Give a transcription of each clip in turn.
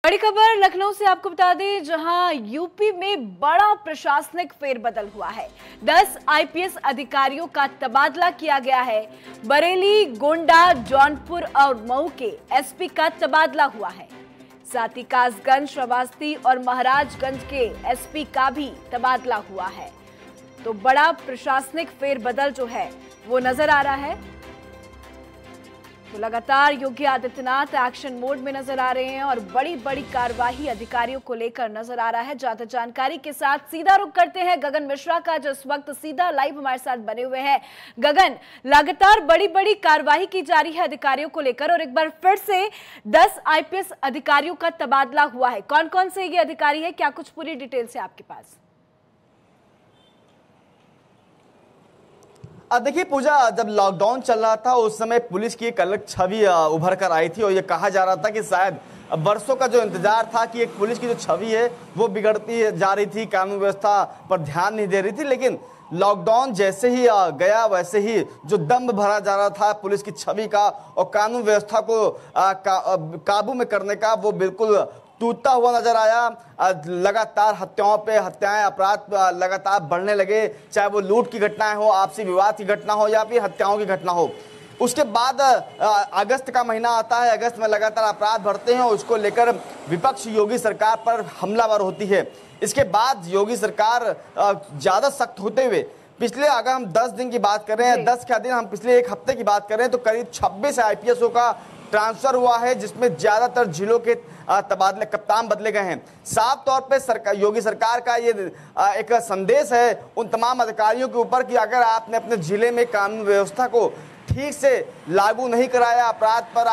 बड़ी खबर लखनऊ से आपको बता दें, जहां यूपी में बड़ा प्रशासनिक फेरबदल हुआ है। 10 आईपीएस अधिकारियों का तबादला किया गया है। बरेली, गोंडा, जौनपुर और मऊ के एसपी का तबादला हुआ है। साथ ही कासगंज, श्रावस्ती और महाराजगंज के एसपी का भी तबादला हुआ है। तो बड़ा प्रशासनिक फेरबदल जो है वो नजर आ रहा है। तो लगातार योगी आदित्यनाथ एक्शन मोड में नजर आ रहे हैं और बड़ी बड़ी कार्रवाई अधिकारियों को लेकर नजर आ रहा है। ज्यादा जानकारी के साथ सीधा रुख करते हैं गगन मिश्रा का, जो इस वक्त सीधा लाइव हमारे साथ बने हुए हैं। गगन, लगातार बड़ी बड़ी कार्रवाई की जा रही है अधिकारियों को लेकर और एक बार फिर से 10 आईपीएस अधिकारियों का तबादला हुआ है। कौन कौन से ये अधिकारी है, क्या कुछ पूरी डिटेल्स है आपके पास? देखिए पूजा, जब लॉकडाउन चल रहा था उस समय पुलिस की एक अलग छवि उभर कर आई थी और ये कहा जा रहा था कि शायद बरसों का जो इंतजार था कि एक पुलिस की जो छवि है वो बिगड़ती जा रही थी, कानून व्यवस्था पर ध्यान नहीं दे रही थी। लेकिन लॉकडाउन जैसे ही गया वैसे ही जो दम्भ भरा जा रहा था पुलिस की छवि का और कानून व्यवस्था को काबू में करने का, वो बिल्कुल टूटता हुआ नजर आया। लगातार हत्याएं, अपराध लगातार बढ़ने लगे, चाहे वो लूट की घटनाएं हो, आपसी विवाद की घटना हो या फिर हत्याओं की घटना हो। उसके बाद अगस्त का महीना आता है, अगस्त में लगातार अपराध बढ़ते हैं और उसको लेकर विपक्ष योगी सरकार पर हमलावर होती है। इसके बाद योगी सरकार ज्यादा सख्त होते हुए पिछले, अगर हम 10 दिन की बात कर रहे हैं, 10 क्या दिन, हम पिछले एक हफ्ते की बात कर रहे हैं, तो करीब 26 आईपीएसओ का ट्रांसफर हुआ है, जिसमें ज्यादातर जिलों के तबादले, कप्तान बदले गए हैं। साफ तौर पे योगी सरकार का ये एक संदेश है उन तमाम अधिकारियों के ऊपर कि अगर आपने अपने जिले में कानून व्यवस्था को ठीक से लागू नहीं कराया, अपराध पर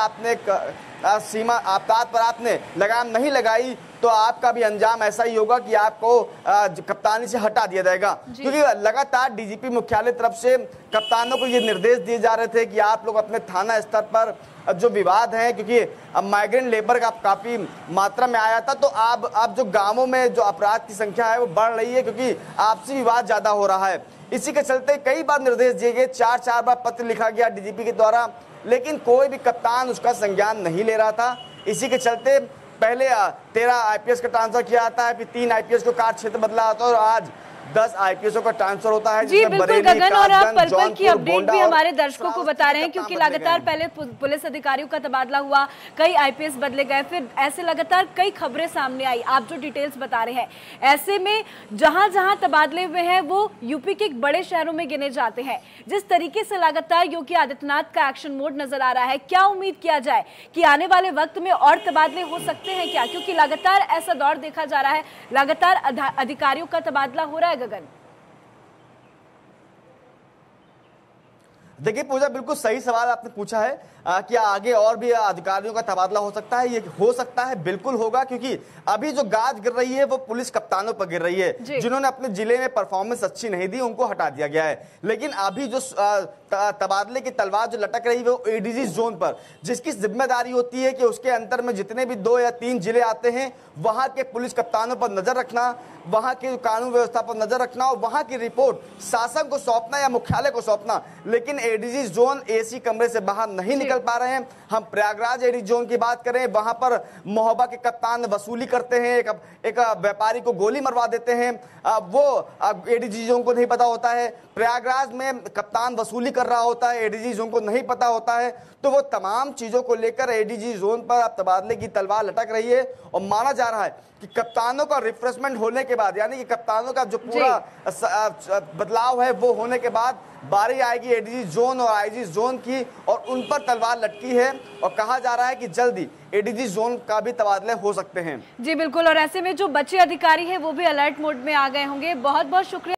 आपने लगाम नहीं लगाई, तो आपका भी अंजाम ऐसा ही होगा कि आपको कप्तानी से हटा दिया जाएगा। क्योंकि लगातार डीजीपी मुख्यालय तरफ से कप्तानों को ये निर्देश दिए जा रहे थे कि आप लोग अपने थाना स्तर पर जो विवाद है, क्योंकि अब माइग्रेंट लेबर का काफी मात्रा में आया था, तो अब जो गांवों में जो अपराध की संख्या है वो बढ़ रही है क्योंकि आपसी विवाद ज्यादा हो रहा है। इसी के चलते कई बार निर्देश दिए गए, 4 बार पत्र लिखा गया डीजीपी के द्वारा, लेकिन कोई भी कप्तान उसका संज्ञान नहीं ले रहा था। इसी के चलते पहले 13 आईपीएस का ट्रांसफर किया जाता है, फिर 3 आईपीएस को कार्य क्षेत्र बदला जाता है और आज 10 आईपीएसओ का ट्रांसफर होता है। जी बिल्कुल गगन, और आप पल पल की अपडेट भी हमारे दर्शकों को बता रहे हैं, क्योंकि लगातार पहले पुलिस अधिकारियों का तबादला हुआ, कई आईपीएस बदले गए, फिर ऐसे लगातार कई खबरें सामने आई। आप जो डिटेल्स बता रहे हैं, ऐसे में जहां जहां तबादले हुए हैं वो यूपी के बड़े शहरों में गिने जाते हैं। जिस तरीके से लगातार योगी आदित्यनाथ का एक्शन मोड नजर आ रहा है, क्या उम्मीद किया जाए कि आने वाले वक्त में और तबादले हो सकते हैं क्या? क्योंकि लगातार ऐसा दौर देखा जा रहा है, लगातार अधिकारियों का तबादला हो रहा है। गगन, देखिए पूजा, बिल्कुल सही सवाल आपने पूछा है। क्या आगे और भी अधिकारियों का तबादला हो सकता है? ये हो सकता है, बिल्कुल होगा, क्योंकि अभी जो गाज गिर रही है वो पुलिस कप्तानों पर गिर रही है। जिन्होंने अपने जिले में परफॉर्मेंस अच्छी नहीं दी उनको हटा दिया गया है। लेकिन अभी जो तबादले की तलवार जो लटक रही है वो एडीजी जोन पर, जिसकी जिम्मेदारी होती है कि उसके अंतर में जितने भी 2 या 3 जिले आते हैं वहां के पुलिस कप्तानों पर नजर रखना, वहां के कानून व्यवस्था पर नजर रखना और वहां की रिपोर्ट शासन को सौंपना या मुख्यालय को सौंपना। लेकिन एडीजी जोन एसी कमरे से बाहर नहीं निकल पा रहे हैं। हम प्रयागराज एडीजी जोन की बात करें, वहां पर महोबा के कप्तान वसूली करते हैं, एक व्यापारी को गोली मरवा देते हैं, वो एडीजी जोन को नहीं पता होता है। प्रयागराज में कप्तान वसूली कर रहा होता है, एडीजी जोन को नहीं पता होता है। तो वो तमाम चीजों को लेकर एडीजी जोन पर अब तबादले की तलवार लटक रही है और माना जा रहा है कि कप्तानों का रिफ्रेशमेंट होने के बाद, यानी कि कप्तानों का जो पूरा बदलाव है वो होने के बाद बारी आएगी एडीजी जोन और आईजी जोन की, और उन पर तलवार लटकी है और कहा जा रहा है कि जल्दी एडीजी जोन का भी तबादले हो सकते हैं। जी बिल्कुल, और ऐसे में जो बचे अधिकारी हैं वो भी अलर्ट मोड में आ गए होंगे। बहुत बहुत शुक्रिया।